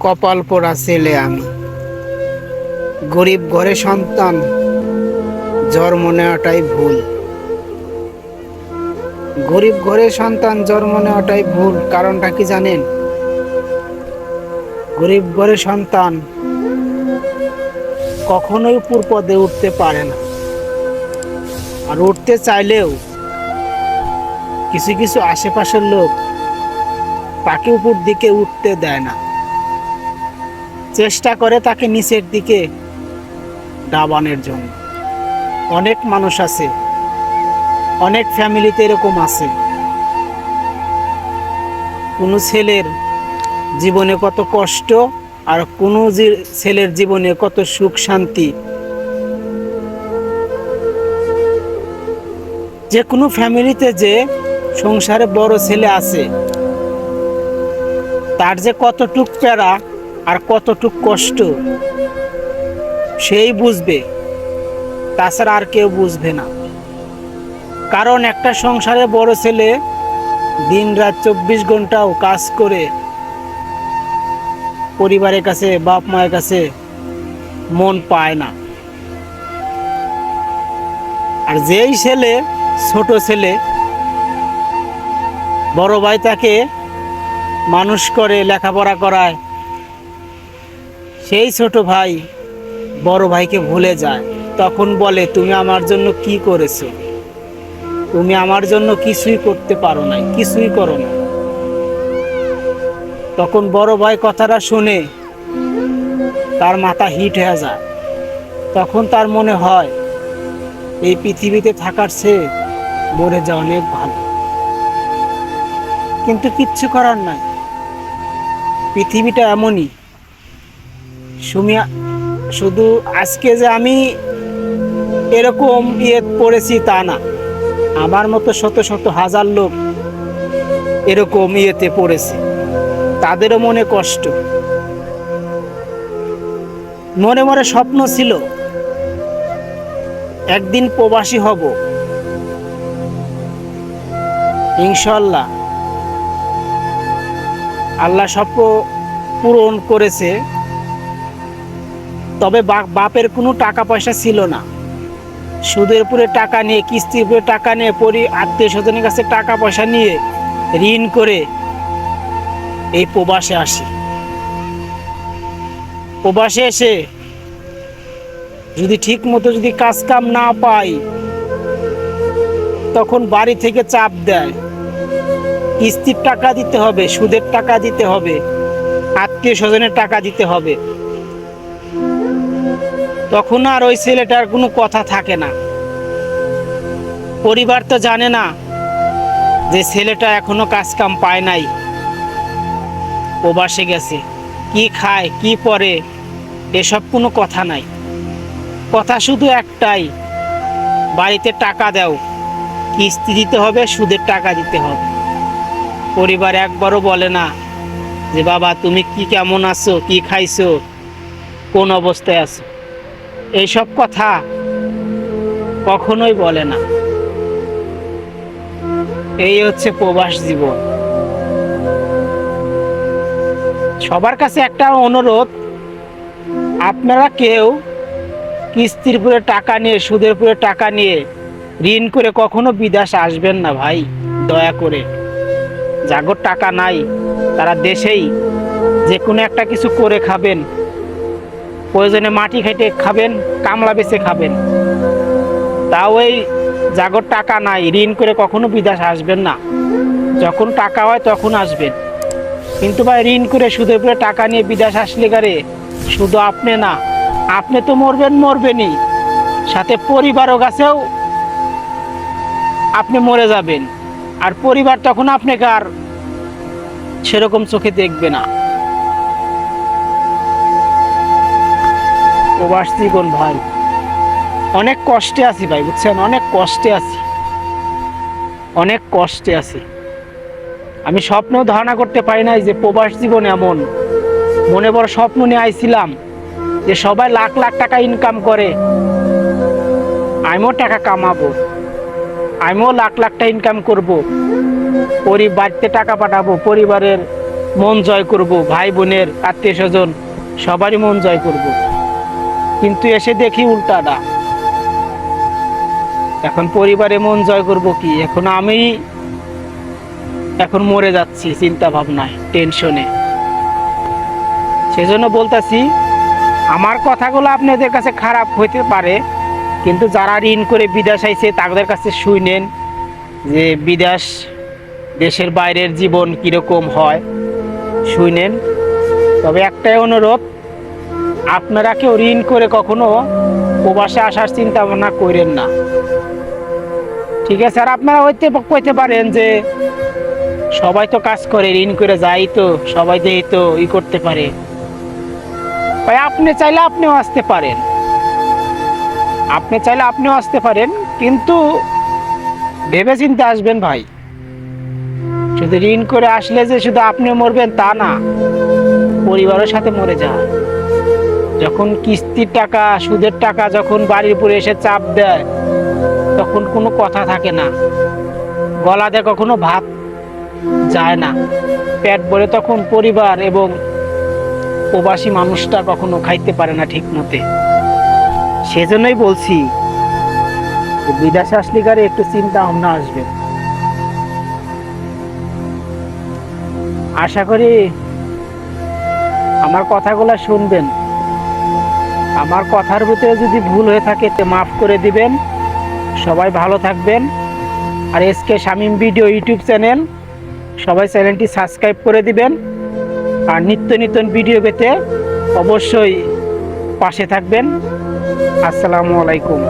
কপাল পোড়া ছেলে আমি, গরিব ঘরে সন্তান, জন্ম নেওয়াটাই ভুল। গরিব ঘরে সন্তান জন্ম নেওয়াটাই ভুল। কারণটা কি জানেন? গরিব ঘরে সন্তান কখনোই উপর পদে উঠতে পারে না, আর উঠতে চাইলেও কিছু কিছু আশেপাশের লোক তাকে উপর দিকে উঠতে দেয় না, চেষ্টা করে তাকে নিচের দিকে দাবানোর জন্য। অনেক মানুষ আছে, অনেক ফ্যামিলিতে এরকম আছে। কোনো ছেলের জীবনে কত কষ্ট, আর কোনো ছেলের জীবনে কত সুখ শান্তি। যে কোনো ফ্যামিলিতে যে সংসারে বড় ছেলে আছে, তার যে কতটুক প্যারা আর কতটুক কষ্ট সেই বুঝবে, তাছাড়া আর কেউ বুঝবে না। কারণ একটা সংসারে বড় ছেলে দিন রাত 24 ঘন্টাও কাজ করে পরিবারের কাছে, বাপ মায়ের কাছে মন পায় না। আর যেই ছেলে, ছোট ছেলে, বড় ভাই তাকে মানুষ করে লেখাপড়া করায়, সেই ছোট ভাই বড় ভাইকে ভুলে যায়। তখন বলে, তুমি আমার জন্য কি করেছো? তুমি আমার জন্য কিছুই করতে পারো নাই, কিছুই করো না। তখন বড় ভাই কথাটা শুনে তার মাথা হিট হয়ে যায়। তখন তার মনে হয় এই পৃথিবীতে থাকার চেয়ে মরে যাওয়া অনেক ভালো। কিন্তু কিচ্ছু করার নাই, পৃথিবীটা এমনই। শুধু আজকে যে আমি এরকম পড়েছি তা না, আমার মতো শত শত হাজার লোক এরকম পড়েছে। তাদেরও মনে কষ্ট, মনে মনে স্বপ্ন ছিল একদিন প্রবাসী হব। ইনশাআল্লাহ আল্লাহ স্বপ্ন পূরণ করেছে। তবে বাপের কোনো টাকা পয়সা ছিল না, সুদের উপরে টাকা নিয়ে, কিস্তির উপরে টাকা নিয়ে, আত্মীয় স্বজনের কাছে টাকা পয়সা নিয়ে ঋণ করে এই প্রবাসে আসি। প্রবাসে এসে যদি ঠিক মতো যদি কাজ কাম না পাই, তখন বাড়ি থেকে চাপ দেয়, কিস্তির টাকা দিতে হবে, সুদের টাকা দিতে হবে, আত্মীয় স্বজনের টাকা দিতে হবে। তখন আর ওই ছেলেটার কোনো কথা থাকে না। পরিবার তো জানে না যে ছেলেটা এখনো কাজ কাম পায় নাই, প্রবাসে গেছে, কি খায় কি পরে এসব কোনো কথা নাই। কথা শুধু একটাই, বাড়িতে টাকা দাও, কিস্তি দিতে হবে, সুদের টাকা দিতে হবে। পরিবার একবারও বলে না যে বাবা তুমি কি কেমন আছো, কি খাইছো, কোন অবস্থায় আছো। এইসব কথা কখনোই বলে না। এই হচ্ছে প্রবাস জীবন। সবার কাছে একটা অনুরোধ, আপনারা কেউ কিস্তির উপরে টাকা নিয়ে, সুদের উপরে টাকা নিয়ে, ঋণ করে কখনো বিদেশ আসবেন না ভাই, দয়া করে। যাগর টাকা নাই তারা দেশেই যে কোনো একটা কিছু করে খাবেন, প্রয়োজনে মাটি খেটে খাবেন, কামলা বেচে খাবেন। তাও এই যাগর টাকা নাই, ঋণ করে কখনো বিদেশ আসবেন না। যখন টাকা হয় তখন আসবেন। কিন্তু ভাই ঋণ করে সুদের উপরে টাকা নিয়ে বিদেশ আসলে গারে শুধু আপনি না, আপনি তো মরবেনই, সাথে পরিবারও কাছেও আপনি মরে যাবেন। আর পরিবার তখন আপনাকে আর সেরকম চোখে দেখবে না। প্রবাস জীবন ভাই অনেক কষ্টে আছি ভাই, বুঝছেন? অনেক কষ্টে আছি, অনেক কষ্টে আছি। আমি স্বপ্নেও ধারণা করতে পারি নাই যে প্রবাস জীবন এমন। মনে বড় স্বপ্ন নিয়ে আইছিলাম যে সবাই লাখ লাখ টাকা ইনকাম করে, আমিও টাকা কামাবো, আমিও লাখ লাখ টাকা ইনকাম করব, বাড়িতে টাকা পাঠাবো, পরিবারের মন জয় করব, ভাই বোনের আত্মীয় স্বজন সবারই মন জয় করব, কিন্তু এসে দেখি উল্টাটা। এখন পরিবারে মন জয় করব কি, এখন মরে যাচ্ছি চিন্তা ভাবনায়, টেনশনে। সেজন্য বলতাছি, আমার কথাগুলো আপনাদের কাছে খারাপ হইতে পারে, কিন্তু যারা ঋণ করে বিদেশ আইছে তাদের কাছে শুনেন যে বিদেশ, দেশের বাইরের জীবন কিরকম হয় শুনেন। তবে একটাই অনুরোধ, আপনারা কেউ ঋণ করে কখনো প্রবাসে আসার চিন্তা ভাবনা করেন না, ঠিক আছে? আর আপনারা কইতে পারেন যে সবাই তো কাজ করে, ঋণ করে যাই তো, সবাই যেই তো করতে পারে। ভাই আপনি চাইলে আপনিও আসতে পারেন, কিন্তু ভেবে চিন্তে আসবেন ভাই। শুধু ঋণ করে আসলে যে শুধু আপনি মরবেন তা না, পরিবারের সাথে মরে যায়। যখন কিস্তির টাকা, সুদের টাকা যখন বাড়ির উপরে এসে চাপ দেয়, তখন কোনো কথা থাকে না, গলাতে কখনো ভাত যায় না, পেট ভরে তখন পরিবার এবং প্রবাসী মানুষটা কখনো খাইতে পারে না ঠিক মতে। সেজন্যই বলছি বিদেশে আসলে গারে একটু চিন্তা ভাবনা আসবে। আশা করি আমার কথাগুলো শুনবেন। আমার কথার ভিতরে যদি ভুল হয়ে থাকে তো মাফ করে দিবেন। সবাই ভালো থাকবেন। আর SK Shamim video YouTube channel, সবাই চ্যানেলটি সাবস্ক্রাইব করে দিবেন। আর নিত্য নতুন ভিডিও পেতে অবশ্যই পাশে থাকবেন। আসসালামু আলাইকুম।